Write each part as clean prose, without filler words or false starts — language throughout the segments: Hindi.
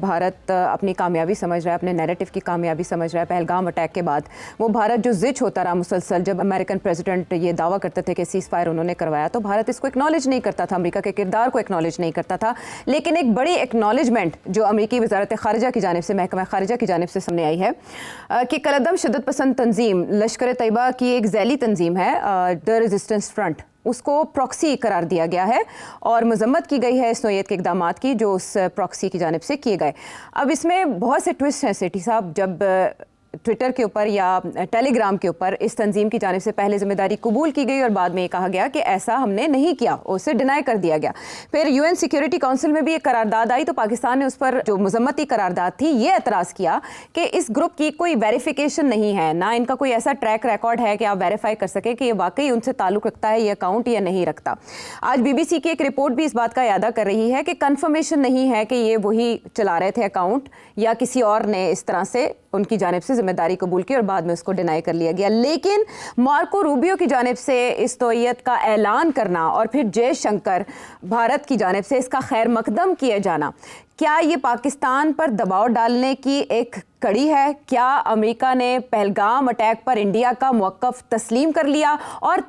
भारत अपनी कामयाबी समझ रहा है, अपने नैरेटिव की कामयाबी समझ रहा है। पहलगाम अटैक के बाद वो भारत जो जिच होता रहा मुसलसल, जब अमेरिकन प्रेसिडेंट ये दावा करते थे कि सीज़ फायर उन्होंने करवाया, तो भारत इसको एक्नॉलेज नहीं करता था, अमेरिका के किरदार को एक्नॉलेज नहीं करता था। लेकिन एक बड़ी एक्नॉलेजमेंट जो अमेरिकी वजारत ख़ारिजा की जानिब से, महकमा ख़ारिजा की जानिब से सामने आई है कि कलअदम शिद्दत पसंद तंजीम लश्कर तैयबा की एक ज़ैली तंजीम है द रेजिस्टेंस फ्रंट, उसको प्रॉक्सी करार दिया गया है और मजम्मत की गई है इस नौयत के इक़दाम की जो उस प्रॉक्सी की जानिब से किए गए। अब इसमें बहुत से ट्विस्ट हैं सेठी साहब। जब ट्विटर के ऊपर या टेलीग्राम के ऊपर इस तंजीम की जानिब से पहले जिम्मेदारी कबूल की गई और बाद में ये कहा गया कि ऐसा हमने नहीं किया, उसे डिनाई कर दिया गया। फिर यूएन सिक्योरिटी काउंसिल में भी एक करारदाद आई तो पाकिस्तान ने उस पर, जो मजम्मती करारदाद थी, ये एतराज़ किया कि इस ग्रुप की कोई वेरिफिकेशन नहीं है, ना इनका कोई ऐसा ट्रैक रिकॉर्ड है कि आप वेरीफाई कर सकें कि ये वाकई उनसे ताल्लुक़ रखता है ये अकाउंट या नहीं रखता। आज BBC की एक रिपोर्ट भी इस बात का यादा कर रही है कि कन्फर्मेशन नहीं है कि ये वही चला रहे थे अकाउंट या किसी और ने इस तरह से उनकी जानिब से जिम्मेदारी कबूल की और बाद में उसको डिनाई कर लिया गया। लेकिन मार्को रूबियो की जानिब से इस तौयत का ऐलान करना और फिर जयशंकर भारत की जानिब से इसका खैर मकदम किए जाना, क्या ये पाकिस्तान पर दबाव डालने की एक कड़ी है? क्या अमेरिका ने पहलगाम अटैक पर इंडिया का मौक़िफ़ तस्लीम कर लिया और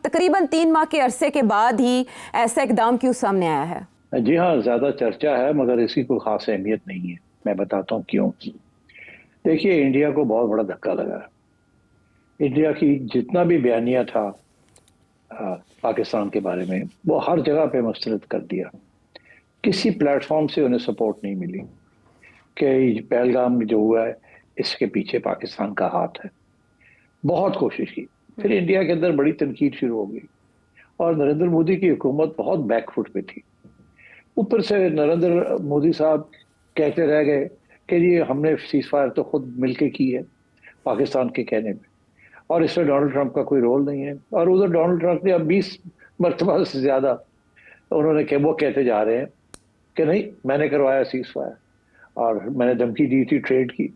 तकरीबन 3 माह के अरसे के बाद ही ऐसा इक़दाम क्यों सामने आया है? जी हाँ, ज़्यादा चर्चा है मगर इसकी कोई ख़ास अहमियत नहीं है। मैं बताता हूँ क्यों। देखिए, इंडिया को बहुत बड़ा धक्का लगा। इंडिया की जितना भी बयानिया था पाकिस्तान के बारे में, वो हर जगह पे मुस्तरद कर दिया। किसी प्लेटफॉर्म से उन्हें सपोर्ट नहीं मिली कि पहलगाम जो हुआ है इसके पीछे पाकिस्तान का हाथ है। बहुत कोशिश की, फिर इंडिया के अंदर बड़ी तनकीद शुरू हो गई और नरेंद्र मोदी की हुकूमत बहुत बैकफुट पे थी। ऊपर से नरेंद्र मोदी साहब कहते रह गए कि ये हमने सीज़ फायर तो खुद मिलके की है पाकिस्तान के कहने पे, और इसमें डोनाल्ड ट्रंप का कोई रोल नहीं है। और उधर डोनाल्ड ट्रंप ने अब 20 मरतबा से ज़्यादा उन्होंने वो कहते जा रहे हैं कि नहीं, मैंने करवाया सीज़ फायर और मैंने धमकी दी थी ट्रेड की,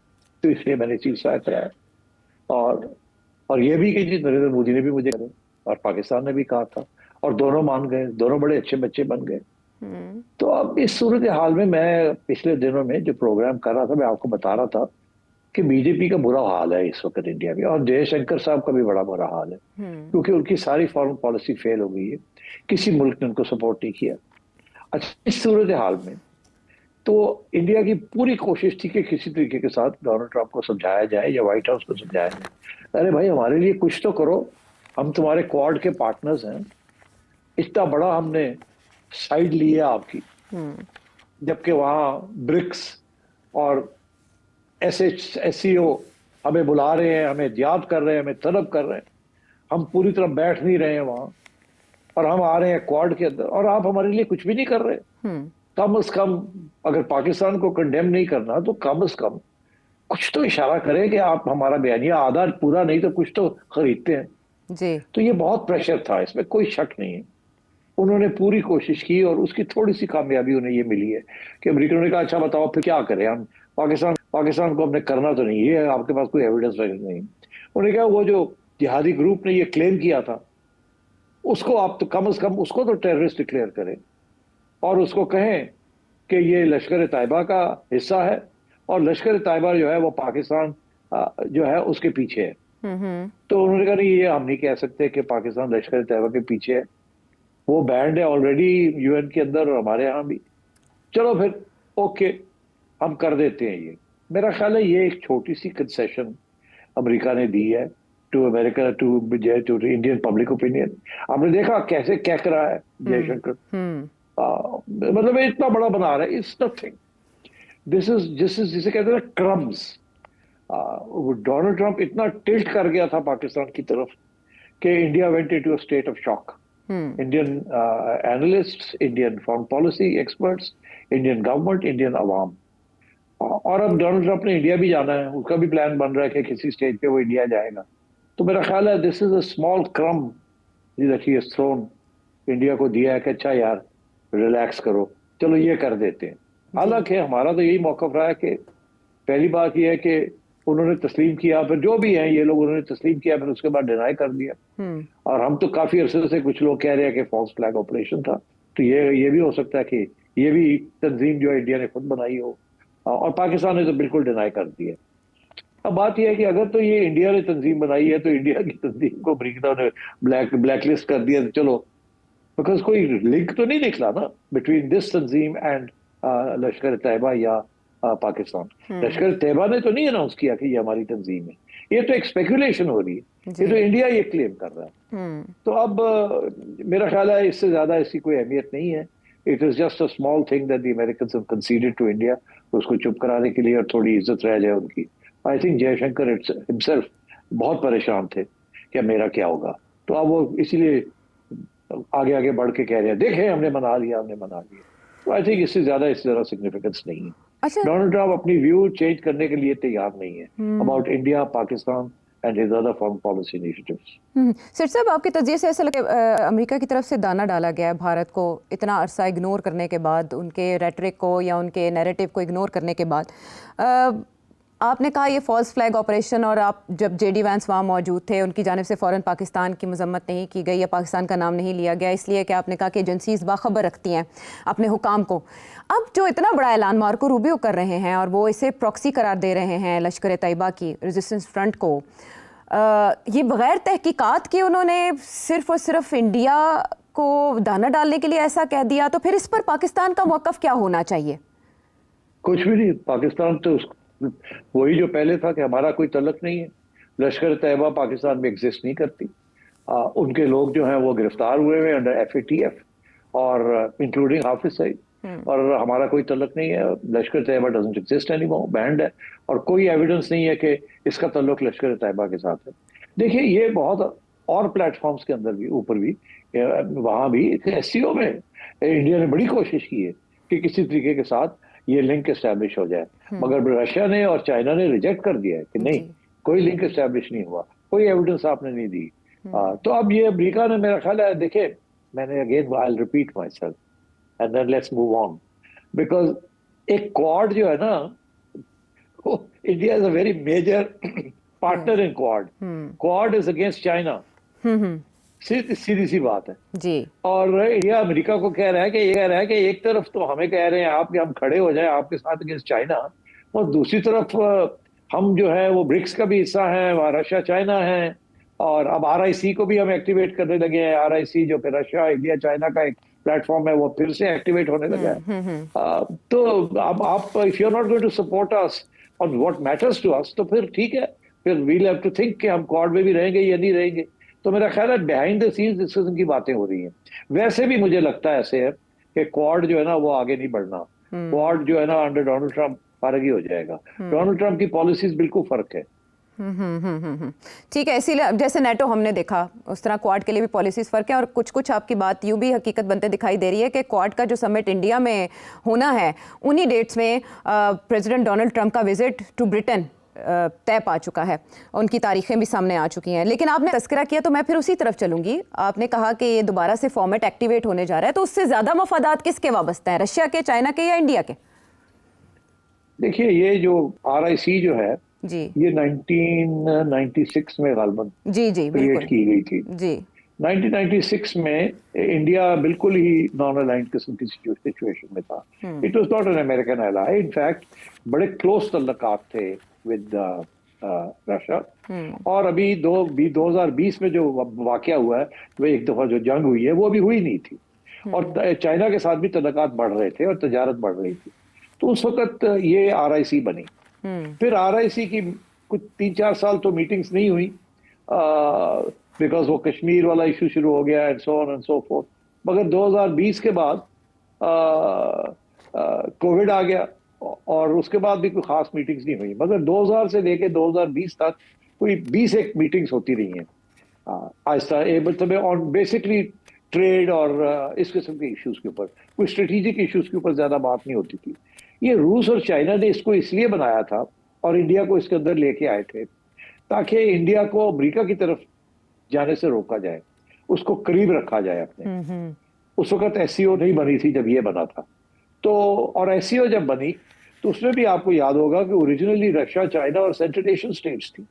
तो इसलिए मैंने सीज़ फायर कराया। और ये भी कि जी नरेंद्र मोदी ने भी मुझे कहा और पाकिस्तान ने भी कहा था और दोनों मान गए, दोनों बड़े अच्छे बच्चे बन गए। तो अब इस सूरत हाल में मैं पिछले दिनों में जो प्रोग्राम कर रहा था, मैं आपको बता रहा था कि बीजेपी का बुरा हाल है इस वक्त इंडिया में और जयशंकर साहब का भी बड़ा बुरा हाल है क्योंकि उनकी सारी फॉरेन पॉलिसी फेल हो गई है, किसी मुल्क ने उनको सपोर्ट नहीं किया। अच्छा, इस सूरत हाल में तो इंडिया की पूरी कोशिश थी कि किसी तरीके के साथ डोनाल्ड ट्रंप को समझाया जाए या व्हाइट हाउस को समझाया जाए, अरे भाई हमारे लिए कुछ तो करो, हम तुम्हारे क्वाड के पार्टनर्स हैं, इतना बड़ा हमने साइड ली है आपकी, जबकि वहां ब्रिक्स और SCO हमें बुला रहे हैं, हमें याद कर रहे हैं, हमें तलब कर रहे हैं, हम पूरी तरह बैठ नहीं रहे हैं वहां और हम आ रहे हैं क्वाड के अंदर और आप हमारे लिए कुछ भी नहीं कर रहे। कम से कम अगर पाकिस्तान को कंडेम नहीं करना तो कम से कम कुछ तो इशारा करें कि आप हमारा बयानिया आधा पूरा नहीं तो कुछ तो खरीदते हैं जी। तो ये बहुत प्रेशर था, इसमें कोई शक नहीं है। उन्होंने पूरी कोशिश की और उसकी थोड़ी सी कामयाबी उन्हें ये मिली है कि अमेरिका ने कहा अच्छा बताओ फिर क्या करें हम, पाकिस्तान को हमने करना तो नहीं है, आपके पास कोई एविडेंस वगैरह नहीं। उन्होंने कहा वो जो जिहादी ग्रुप ने ये क्लेम किया था उसको आप तो कम से कम उसको तो टेररिस्ट डिक्लेयर करें और उसको कहें कि ये लश्कर तैयबा का हिस्सा है और लश्कर तैयबा जो है वो पाकिस्तान जो है उसके पीछे है। तो उन्होंने कहा नहीं, ये हम नहीं कह सकते कि पाकिस्तान लश्कर तैयबा के पीछे है, वो बैंड है ऑलरेडी UN के अंदर और हमारे यहाँ भी, चलो फिर ओके हम कर देते हैं। ये मेरा ख्याल है ये एक छोटी सी कंसेशन अमेरिका ने दी है to America, to Indian public opinion. आपने देखा कैसे कह रहा है जयशंकर, मतलब इतना बड़ा बना रहा है, इट्स नथिंग, दिस इज जिसे कहते हैं क्रम्स। डोनाल्ड ट्रंप इतना टिल्ट कर गया था पाकिस्तान की तरफ कि India went into a state of shock. Indian analysts, Indian foreign policy experts, Indian government, Indian अवाम, और अब डोनाल्ड ट्रंप ने इंडिया भी जाना है, उसका भी प्लान बन रहा है कि किसी स्टेज पे वो इंडिया जाएगा। तो मेरा ख्याल है this is a small crumb that he has thrown, India को दिया है कि अच्छा यार रिलैक्स करो, चलो ये कर देते हैं। हालांकि हमारा तो यही मौक़िफ़ रहा है कि पहली बात यह है कि उन्होंने तस्लीम किया, फिर जो भी हैं ये लोग उन्होंने तस्लीम किया, फिर उसके बाद डिनाई कर दिया। और हम तो काफी अरसे से कुछ लोग कह रहे हैं कि फॉल्स फ्लैग ऑपरेशन था, तो ये भी हो सकता है कि ये भी तंजीम जो इंडिया ने खुद बनाई हो और पाकिस्तान ने तो बिल्कुल डिनाई कर दिया। अब बात यह है कि अगर तो ये इंडिया ने तंजीम बनाई है तो इंडिया की तंजीम को अमेरिका ने ब्लैकलिस्ट कर दिया, तो चलो, बिकॉज कोई लिंक तो नहीं निकला ना बिटवीन दिस तंजीम एंड लश्कर तैयबा या पाकिस्तान। लश्कर तैयबा ने तो नहीं अनाउंस किया कि ये हमारी तंजीम है, ये तो एक स्पेकुलेशन हो रही है, ये तो इंडिया ये क्लेम कर रहा है। तो अब मेरा ख्याल है इससे ज्यादा इसकी कोई अहमियत नहीं है। It is just a small thing that the Americans have considered to India, उसको चुप कराने के लिए और थोड़ी इज्जत रह जाए उनकी। आई थिंक जयशंकर हिमसेल्फ बहुत परेशान थे कि मेरा क्या होगा, तो अब वो इसीलिए आगे आगे बढ़ के कह रहे हैं देखें हमने मना लिया, हमने मना लिया। तो आई थिंक इससे ज्यादा सिग्निफिकेंस नहीं है। अच्छा, डोनाल्ड ट्रम्प अपनी व्यू चेंज करने के लिए तैयार नहीं है about India, Pakistan and his other foreign policy initiatives. Sir साहब, आपके तजिए से ऐसा लगे अमेरिका की तरफ से दाना डाला गया है भारत को इतना अरसा इग्नोर करने के बाद, उनके रेटरिक को या उनके नैरेटिव को इग्नोर करने के बाद। आपने कहा ये फॉल्स फ्लैग ऑपरेशन, और आप जब जेडी वैंस वहाँ मौजूद थे उनकी जानिब से फ़ौरन पाकिस्तान की मजम्मत नहीं की गई या पाकिस्तान का नाम नहीं लिया गया, इसलिए कि आपने कहा कि एजेंसीज बाखबर रखती हैं अपने हुकाम को। अब जो इतना बड़ा ऐलान मार्को रूबियो कर रहे हैं और वो इसे प्रॉक्सी करार दे रहे हैं लश्कर तैयबा की रेजिस्टेंस फ्रंट को, ये बग़ैर तहकीकात के उन्होंने सिर्फ और सिर्फ इंडिया को दाना डालने के लिए ऐसा कह दिया, तो फिर इस पर पाकिस्तान का मौक़िफ़ क्या होना चाहिए? कुछ भी नहीं, पाकिस्तान तो वही जो पहले था कि हमारा कोई तल्लुक नहीं है। लश्कर तैयबा पाकिस्तान में एग्जिस्ट नहीं करती। उनके लोग जो हैं वो गिरफ्तार हुए हुए अंडर FATF और इंक्लूडिंग हाफिज सईद, और हमारा कोई तल्लुक नहीं है। Lashkar Taiba doesn't exist anymore, banned है, और कोई एविडेंस नहीं है कि इसका तल्लुक लश्कर तैयबा के साथ है। देखिए ये बहुत और प्लेटफॉर्म्स के अंदर भी, ऊपर भी, वहां भी SCO में इंडिया ने बड़ी कोशिश की है कि किसी तरीके के साथ ये लिंक एस्टैब्लिश हो जाए, मगर रशिया ने और चाइना ने रिजेक्ट कर दिया है कि नहीं, कोई लिंक एस्टैब्लिश नहीं हुआ, कोई एविडेंस आपने नहीं दी। तो अब ये अमेरिका ने, मेरा ख्याल है, देखे, मैंने again I will repeat myself and then let's move on, because एक क्वाड जो है ना, India is a very major partner in quad. Quad is against China, सीधी सी बात है जी। और इंडिया अमेरिका को कह रहा है कि, ये कह रहा है कि एक तरफ तो हमें कह रहे हैं आप कि हम खड़े हो जाएं आपके साथ अगेंस्ट चाइना, और दूसरी तरफ हम जो है वो ब्रिक्स का भी हिस्सा है, वहाँ रशिया चाइना है, और अब RIC को भी हम एक्टिवेट करने लगे हैं। RIC जो कि रशिया इंडिया चाइना का एक प्लेटफॉर्म है, वो फिर से एक्टिवेट होने लगा है। तो अब आप if you are not going to support us on what matters to us, तो फिर ठीक है, फिर वी हैव टू थिंक कि हम क्वाड में भी रहेंगे या नहीं रहेंगे। तो मेरा ख्याल है बिहाइंड द सीन्स डिस्कशन की बातें हो रही हैं। वैसे भी मुझे लगता है ऐसे है कि क्वाड जो है ना वो आगे नहीं बढ़ना। क्वाड जो है ना अंडर डोनाल्ड ट्रंप फर्क ही हो जाएगा। डोनाल्ड ट्रंप की पॉलिसीज बिल्कुल फर्क है। ठीक है, इसीलिए जैसे नेटो हमने देखा उस तरह क्वाड के लिए भी पॉलिसीज फर्क है, और कुछ कुछ आपकी बात यूं भी हकीकत बनते दिखाई दे रही है कि क्वाड का जो समिट इंडिया में होना है उन्हीं डेट्स में प्रेसिडेंट डोनाल्ड ट्रंप का विजिट टू ब्रिटेन तय पा चुका है, उनकी तारीखें भी सामने आ चुकी हैं। लेकिन आपने तस्करा किया तो मैं फिर उसी तरफ चलूंगी। आपने कहा कि ये दोबारा से फॉर्मेट एक्टिवेट होने जा रहा है, तो उससे ज़्यादा मफादात किसके वाबस्ता है, रशिया के, चाइना के या इंडिया के? देखिए ये जो RIC जो है जी, ये 1996 में गालबन जी जी क्रिएट की गई थी जी। 1996 में इंडिया बिल्कुल ही नॉन अलाइंड किस्म की सिचुएशन में था। It was not an American ally, in fact बड़े क्लोज तल्लुकात थे विद रशिया। और अभी 2020 में जो वाकया हुआ है, वो एक दफा जो जंग हुई है वो अभी हुई नहीं थी, और चाइना के साथ भी तल्लुकात बढ़ रहे थे और तजारत बढ़ रही थी। तो उस वक्त ये RIC बनी। फिर RIC की कुछ 3-4 साल तो मीटिंग्स नहीं हुई, बिकॉज वो कश्मीर वाला इशू शुरू हो गया and so on and so fourth. मगर 2020 के बाद कोविड आ गया, और उसके बाद भी कोई खास मीटिंग्स नहीं हुई। मगर 2000 से लेके 2020 तक कोई 20 मीटिंग्स होती रही हैं आहिस्ता, मतलब ऑन बेसिकली ट्रेड और इस किस्म के इश्यूज के ऊपर, कोई स्ट्रेटेजिक इश्यूज के ऊपर ज्यादा बात नहीं होती थी। ये रूस और चाइना ने इसको इसलिए बनाया था और इंडिया को इसके अंदर लेके आए थे ताकि इंडिया को अमेरिका की तरफ जाने से रोका जाए, उसको करीब रखा जाए अपने। उस वक्त SCO नहीं बनी थी जब ये बना था, तो और SCO जब बनी तो उसमें भी आपको याद होगा कि ओरिजिनली रशिया, चाइना और सेंट्रल एशियन स्टेट्स थी,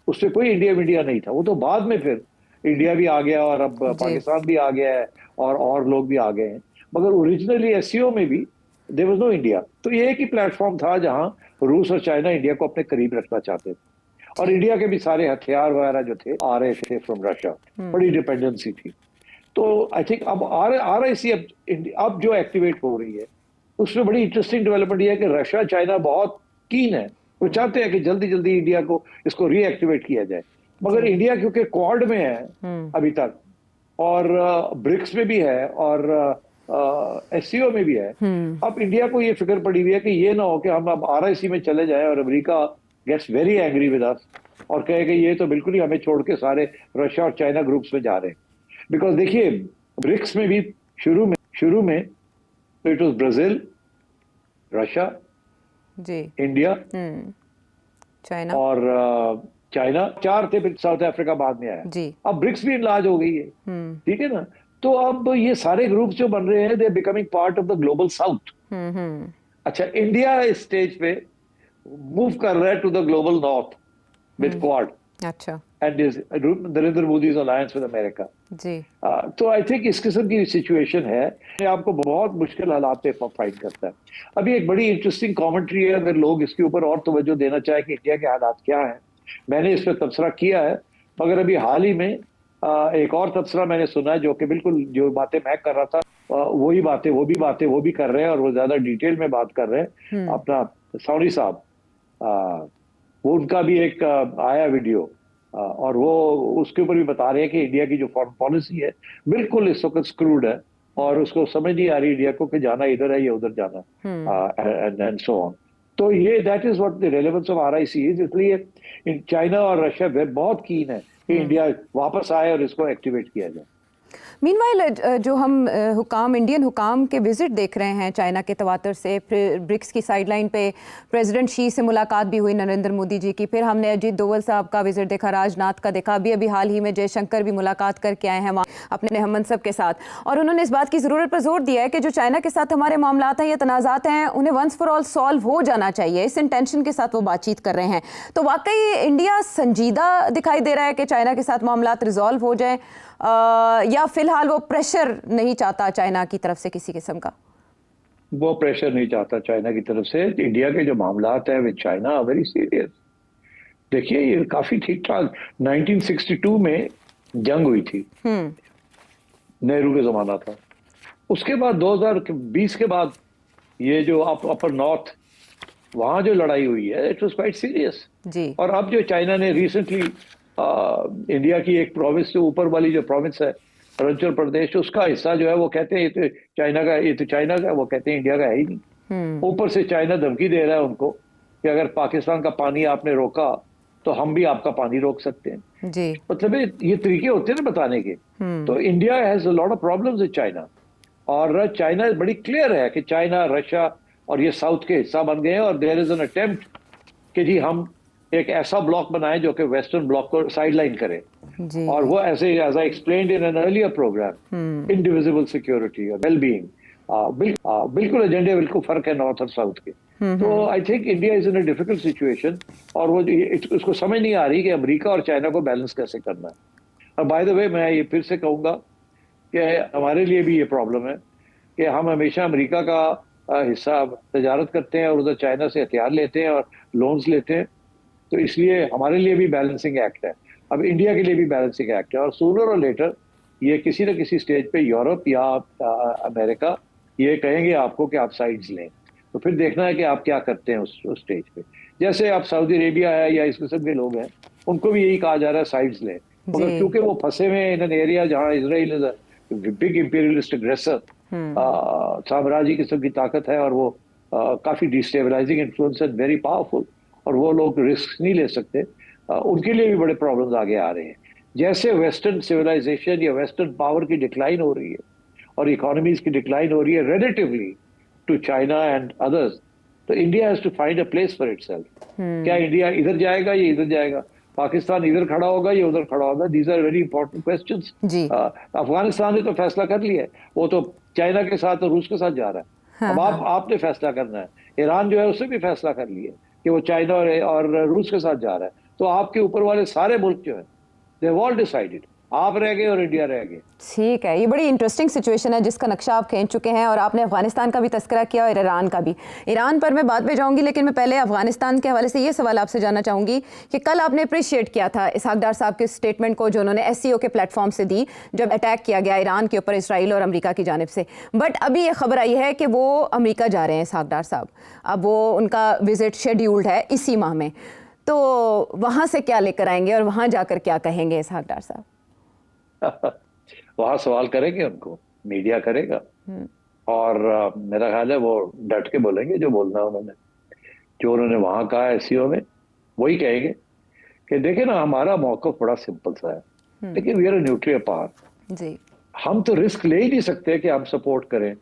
उससे कोई इंडिया नहीं था। वो तो बाद में फिर इंडिया भी आ गया और अब पाकिस्तान भी आ गया है और लोग भी आ गए हैं। मगर ओरिजिनली SCO में भी देयर वाज नो इंडिया। तो ये एक ही प्लेटफॉर्म था जहां रूस और चाइना इंडिया को अपने करीब रखना चाहते थे, और इंडिया के भी सारे हथियार वगैरह जो थे आ रहे थे फ्रॉम रशिया, बड़ी डिपेंडेंसी थी। तो आई थिंक अब RIC अब जो एक्टिवेट हो रही है उसमें बड़ी इंटरेस्टिंग डेवलपमेंट ये है कि रशिया चाइना बहुत कीन है, वो चाहते हैं कि जल्दी जल्दी इंडिया को इसको रीएक्टिवेट किया जाए। मगर इंडिया क्योंकि क्वाड में है अभी तक, और ब्रिक्स में भी है, और SCO में भी है, अब इंडिया को ये फिक्र पड़ी हुई है कि ये ना हो कि हम अब RIC में चले जाएं और America gets very angry with us और कहे कि ये तो बिल्कुल ही हमें छोड़ के सारे रशिया और चाइना ग्रुप्स में जा रहे हैं। बिकॉज देखिए ब्रिक्स में भी शुरू में तो इट वाज ब्राजील, रशिया जी, इंडिया चाइना और चाइना, 4 थे, फिर साउथ अफ्रीका बाद में आया जी। अब ब्रिक्स भी इनलार्ज हो गई है, ठीक है ना। तो अब ये सारे ग्रुप्स जो बन रहे हैं they are becoming part of the global south. अच्छा, इंडिया इस स्टेज पे मूव कर रहा है to the global north with quad, अच्छा, and Narendra Modi's alliance with America ji. तो आई थिंक इस किस्म की सिचुएशन है, आपको बहुत मुश्किल हालात पे फाइट करता है। अभी एक बड़ी इंटरेस्टिंग कमेंट्री है, अगर लोग इसके ऊपर और तवज्जो देना चाहे कि इंडिया के हालात क्या हैं, मैंने इस पर तबसरा किया है, मगर अभी हाल ही में एक और तबसरा मैंने सुना है जो कि बिल्कुल जो बातें मैं कर रहा था वही बातें वो भी कर रहे हैं, और वो ज्यादा डिटेल में बात कर रहे हैं। अपना सौनी साहब, वो उनका भी एक आया वीडियो, और वो उसके ऊपर भी बता रहे हैं कि इंडिया की जो फॉरेन पॉलिसी है बिल्कुल इस वक्त स्क्रूड है, और उसको समझ नहीं आ रही इंडिया को कि जाना इधर है या उधर जाना, एंड सो ऑन। तो ये that is what the relevance of RIC is. इसलिए चाइना और रशिया बहुत कीन है कि इंडिया वापस आए और इसको एक्टिवेट किया जाए। मीनवाइल जो हम हुकाम इंडियन हुकाम के विजिट देख रहे हैं चाइना के तवातर से, फिर ब्रिक्स की साइडलाइन पे प्रेसिडेंट शी से मुलाकात भी हुई नरेंद्र मोदी जी की, फिर हमने अजीत डोवल साहब का विजिट देखा, राजनाथ का देखा, अभी हाल ही में जयशंकर भी मुलाकात करके आए हैं वहाँ अपने हम मनसब के साथ, और उन्होंने इस बात की ज़रूरत पर जोर दिया है कि जो चाइना के साथ हमारे मामलात हैं या तनाज़ात हैं उन्हें वंस फॉर ऑल सॉल्व हो जाना चाहिए। इस इंटेंशन के साथ वो बातचीत कर रहे हैं। तो वाकई इंडिया संजीदा दिखाई दे रहा है कि चाइना के साथ मामलात रिजॉल्व हो जाए, या फिलहाल वो प्रेशर नहीं चाहता चाइना की तरफ से किसी किस्म का? वो प्रेशर नहीं चाहता चाइना की तरफ से। इंडिया के जो मामलात हैं विद चाइना वेरी सीरियस। देखिए ये काफी ठीक ठाक 1962 में जंग हुई थी, नेहरू के जमाना था। उसके बाद 2020 के बाद ये जो अपर नॉर्थ वहां जो लड़ाई हुई है इट वाज क्वाइट सीरियस जी। और अब जो चाइना ने रिसेंटली इंडिया की एक प्रोविंस से ऊपर वाली जो प्रोविंस है अरुणाचल प्रदेश, उसका हिस्सा जो है वो कहते हैं ये तो चाइना का, वो कहते हैं इंडिया का है ही नहीं। ऊपर से चाइना धमकी दे रहा है उनको कि अगर पाकिस्तान का पानी आपने रोका तो हम भी आपका पानी रोक सकते हैं जी। मतलब ये तरीके होते हैं ना बताने के। तो India has a lot of problems with China, और चाइना बड़ी क्लियर है कि चाइना रशिया और ये साउथ के हिस्सा बन गए हैं, और देयर इज एन अटेम्प्ट कि जी हम एक ऐसा ब्लॉक बनाए जो कि वेस्टर्न ब्लॉक को साइडलाइन करे जी। और वो ऐसे as I explained in an earlier program indivisible security और वेल बीइंग बिल्कुल एजेंडे बिल्कुल फर्क है नॉर्थ और साउथ के। तो I think India is in a difficult situation, और वो उसको समझ नहीं आ रही कि अमेरिका और चाइना को बैलेंस कैसे करना है। और बाय द वे मैं ये फिर से कहूंगा कि हमारे लिए भी ये प्रॉब्लम है कि हम हमेशा अमेरिका का हिस्सा तजारत करते हैं और उधर चाइना से हथियार लेते हैं और लोन्स लेते हैं, तो इसलिए हमारे लिए भी बैलेंसिंग एक्ट है। अब इंडिया के लिए भी बैलेंसिंग एक्ट है, और सूनर और लेटर ये किसी न किसी स्टेज पे यूरोप या अमेरिका ये कहेंगे आपको कि आप साइड्स लें, तो फिर देखना है कि आप क्या करते हैं उस स्टेज पे। जैसे आप सऊदी अरेबिया है या इस किस्म के लोग हैं उनको भी यही कहा जा रहा है साइड्स लें, मगर क्योंकि वो फंसे हुए हैं इन एन एरिया जहाँ Israel is a big imperialist अग्रेसर, साम्राज्य किस्म की ताकत है, और वो काफी डिस्टेबलाइजिंग इन्फ्लुएंस है, वेरी पावरफुल, और वो लोग रिस्क नहीं ले सकते। उनके लिए भी बड़े प्रॉब्लम्स आगे आ रहे हैं। जैसे वेस्टर्न सिविलाइजेशन या वेस्टर्न पावर की डिक्लाइन हो रही है और इकोनॉमीज की डिक्लाइन हो रही है relatively to China and others, तो India has to find a place for itself. क्या इंडिया इधर जाएगा या इधर जाएगा, पाकिस्तान इधर खड़ा होगा या उधर खड़ा होगा, these are very important questions. Afghanistan ने तो फैसला कर लिया है, वो तो चाइना के साथ और रूस के साथ जा रहा है। अब आपने फैसला करना है। ईरान जो है उसने भी फैसला कर लिया कि वो चाइना और रूस के साथ जा रहा है। तो आपके ऊपर वाले सारे मुल्क जो है दे हैव ऑल डिसाइडेड आप रह गए और इंडिया रह गए। ठीक है, ये बड़ी इंटरेस्टिंग सिचुएशन है जिसका नक्शा आप खींच चुके हैं और आपने अफगानिस्तान का भी तस्करा किया और ईरान का भी। ईरान पर मैं बाद में जाऊंगी, लेकिन मैं पहले अफगानिस्तान के हवाले से ये सवाल आपसे जानना चाहूँगी कि कल आपने अप्रिशिएट किया था इसहाक डार साहब के स्टेटमेंट को जो उन्होंने SCO के प्लेटफॉर्म से दी जब अटैक किया गया ईरान के ऊपर इसराइल और अमेरिका की जानिब से। बट अभी ये खबर आई है कि वो अमेरिका जा रहे हैं इसहाक डार साहब। अब वो उनका विजिट शेड्यूल्ड है इसी माह में, तो वहाँ से क्या लेकर आएंगे और वहाँ जाकर क्या कहेंगे इसहाक डार साहब? वहां सवाल करेंगे, उनको मीडिया करेगा और मेरा ख्याल है वो डट के बोलेंगे जो बोलना है उन्होंने, जो उन्होंने वहां कहा SCO में वही कहेंगे कि देखे ना हमारा मौकफ बड़ा सिंपल सा है, लेकिन वी आर न्यूक्लियर पावर जी, हम तो रिस्क ले ही नहीं सकते कि हम सपोर्ट करें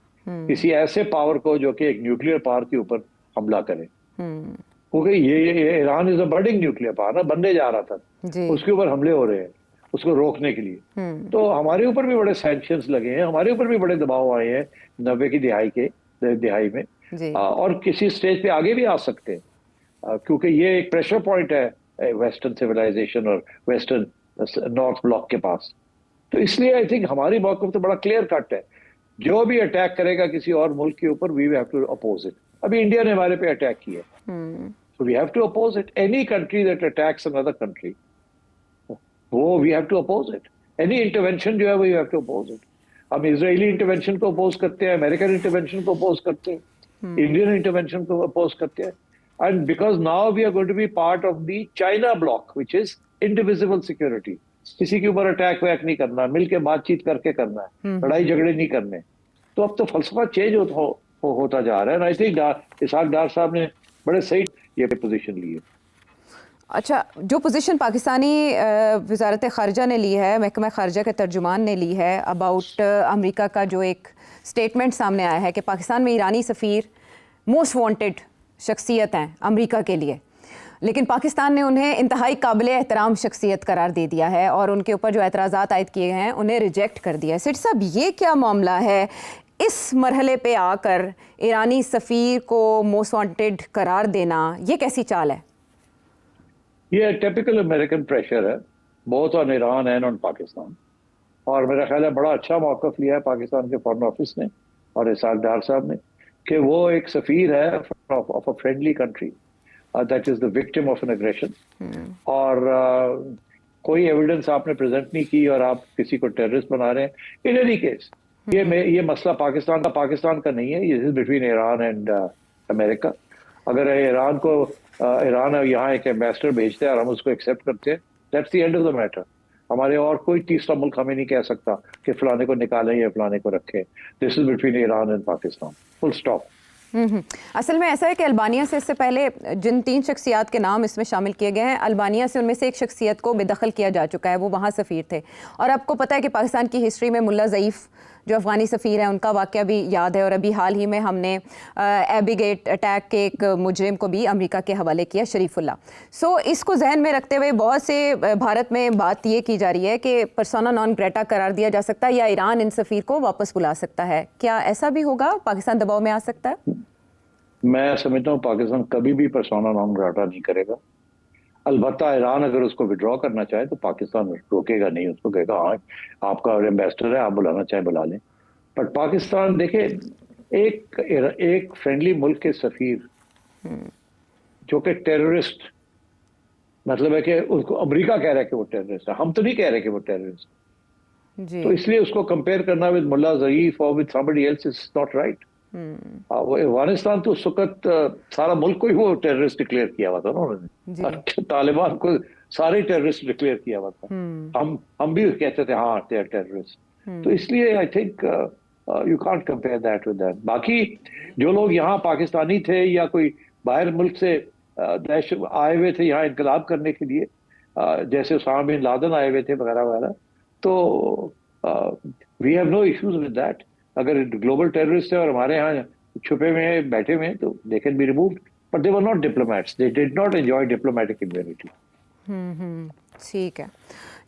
किसी ऐसे पावर को जो कि एक न्यूक्लियर पावर के ऊपर हमला करे, क्योंकि ये Iran is a budding nuclear power ना, बनने जा रहा था, उसके ऊपर हमले हो रहे हैं उसको रोकने के लिए। तो हमारे ऊपर भी बड़े सैंक्शंस लगे हैं, हमारे ऊपर भी बड़े दबाव आए हैं 90 की दिहाई में और किसी स्टेज पे आगे भी आ सकते हैं, क्योंकि ये एक प्रेशर पॉइंट है वेस्टर्न सिविलाइजेशन और वेस्टर्न नॉर्थ ब्लॉक के पास। तो इसलिए आई थिंक हमारी मौक़िफ़ तो बड़ा क्लियर कट है, जो भी अटैक करेगा किसी और मुल्क के ऊपर we have to oppose it. अभी इंडिया ने हमारे पे अटैक किया, so we have to oppose it. Any country that attacks another country, वो we have to oppose it. Any intervention जो है वो you have to oppose it. हम इजरायली इंटरवेंशन को अपोज करते हैं, अमेरिकन इंटरवेंशन को अपोज करते हैं, इंडियन इंटरवेंशन को अपोज करते हैं, and because now we are going to be part of the China block which is indivisible security. किसी के ऊपर अटैक वैक नहीं करना, मिलके बातचीत करके करना है, लड़ाई झगड़े नहीं करने। तो अब तो फलसफा चेंज होता जा रहा है, एंड आई थिंक इसहाक डार साहब ने बड़े सही ये पोजीशन ली है। अच्छा, जो पोजीशन पाकिस्तानी वज़ारत ख़ारिजा ने ली है, महकमा ख़ारिजा के तर्जुमान ने ली है अबाउट अमेरिका का जो एक स्टेटमेंट सामने आया है कि पाकिस्तान में ईरानी सफ़ीर मोस्ट वांटेड शख्सियत हैं अमेरिका के लिए, लेकिन पाकिस्तान ने उन्हें इंतहाई काबिल एहतराम शख्सियत करार दे दिया है और उनके ऊपर जो एतराज़ात आयद किए हैं उन्हें रिजेक्ट कर दिया है। सेठ साहब, ये क्या मामला है? इस मरहले पे आकर ईरानी सफ़ीर को मोस्ट वांटेड करार देना, ये कैसी चाल है? ये टिपिकल अमेरिकन प्रेशर है, both on Iran and on Pakistan, और मेरा ख्याल है बड़ा अच्छा मौक़िफ़ लिया है पाकिस्तान के फॉरेन ऑफिस ने और इसहाक डार साहब ने कि वो एक सफ़ीर है of a friendly country that is the victim of an aggression, और कोई एविडेंस आपने प्रेजेंट नहीं की और आप किसी को टेररिस्ट बना रहे हैं। इन एनी केस ये मसला पाकिस्तान का नहीं है, ये is between Iran and America. अगर ईरान यहाँ एक एम्बेसडर भेजते हैं और हम उसको एक्सेप्ट करते हैं, that's the end of the matter. हमारे और कोई तीसरा मुल्क हमें नहीं कह सकता कि फलाने को निकालें या फलाने को रखें। This is between Iran and Pakistan, full stop. असल में ऐसा है कि अल्बानिया से इससे पहले जिन 3 शख्सियात के नाम इसमें शामिल किए गए हैं, अल्बानिया से उनमें से एक शख्सियत को बेदखल किया जा चुका है, वो वहाँ सफ़ीर थे। और आपको पता है कि पाकिस्तान की हिस्ट्री में मुल्ला ज़ईफ़ जो अफ़गानी सफ़ीर हैं उनका वाक़या भी याद है, और अभी हाल ही में हमने एबी गेट अटैक के एक मुजरिम को भी अमेरिका के हवाले किया, शरीफुल्ला। सो इसको जहन में रखते हुए बहुत से भारत में बात ये की जा रही है कि पर्सोना नॉन ग्रेटा करार दिया जा सकता है या ईरान इन सफ़ीर को वापस बुला सकता है। क्या ऐसा भी होगा? पाकिस्तान दबाव में आ सकता है? मैं समझता हूँ पाकिस्तान कभी भी पर्सोना नॉन ग्रेटा नहीं करेगा। अलबत्ता ईरान अगर उसको विड्रॉ करना चाहे तो पाकिस्तान रोकेगा नहीं, उसको कहेगा हाँ आपका एम्बेसडर है, आप बुलाना चाहे बुला लें। बट पाकिस्तान देखे, एक फ्रेंडली मुल्क के सफीर जो कि टेररिस्ट, मतलब है कि उसको अमेरिका कह रहा है कि वो टेररिस्ट है, हम तो नहीं कह रहे कि वो टेररिस्ट, तो इसलिए उसको कंपेयर करना विद मुल्ला ज़ईफ़ और with somebody else is not right. Afghanistan तो उस वक्त सारा मुल्क को ही वो टेररिस्ट डिक्लेयर किया हुआ था ना उन्होंने, तालिबान को सारे टेररिस्ट डिक्लेयर किया हुआ था। हम भी कहते थे हाँ दे आर टेररिस्ट। तो इसलिए I think you can't compare that with that. बाकी जो लोग यहाँ पाकिस्तानी थे या कोई बाहर मुल्क से आए हुए थे यहाँ इनकलाब करने के लिए, जैसे उसामा बिन लादेन आए हुए थे वगैरह वगैरह, तो we have no issues with that. अगर ग्लोबल टेररिस्ट है और हमारे यहाँ छुपे हुए हैं, बैठे हुए हैं, तो they can be removed, but they were not diplomats, they did not enjoy diplomatic immunity. ठीक है,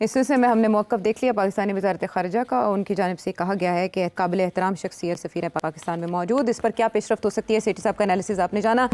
इस सिलसिले में हमने मौक़िफ़ देख लिया पाकिस्तानी वज़ारत ख़ारिजा का। उनकी जानिब से कहा गया है कि काबिल एहतराम शख्सियत सफ़ीर पाकिस्तान में मौजूद, इस पर क्या पेशरफ्त हो सकती है, सेठी साहब का एनालिसिस आपने जाना।